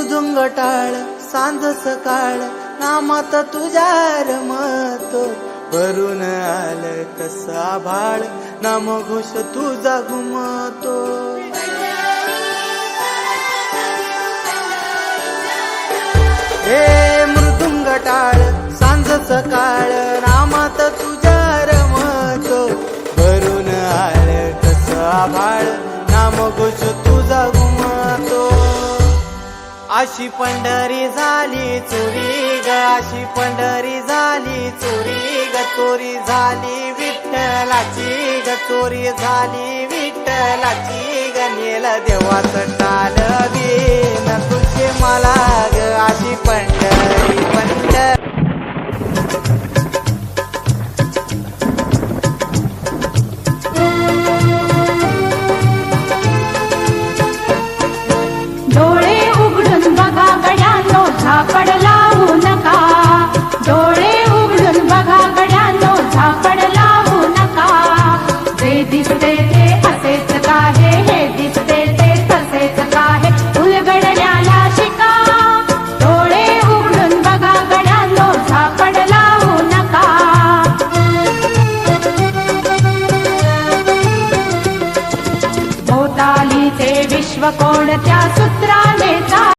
मृदुंग टाळ सांज सकाळ नामात तुझ्या रमतो भरून आलं कसं आभाळ नामघोष तुझा घुमतो हे मृदुंग टाळ सांज सकाळ नामात तुझ्या रमतो भरून आलं कसं आभाळ नामघोष तुझा घुमतो अशी पंढरी झाली चोरी ग अशी पंढरी झाली चोरी ग चोरी झाली विठ्ठलाची ग चोरी झाली विठ्ठलाची ग नेल देवाचं टाळ बिन तुझे मला ग अशी पंढरी पंढरी झापड लावू नका डोळे उघडून बघा गड्यांनो झापड लावू नका जे दिसते ते असेच काहे हे दिसते ते तसेच काहे उलगडण्याला शिका डोळे उघडून बघा गड्यांनो झापड लावू नका भोवतालीचे विश्व कोणत्या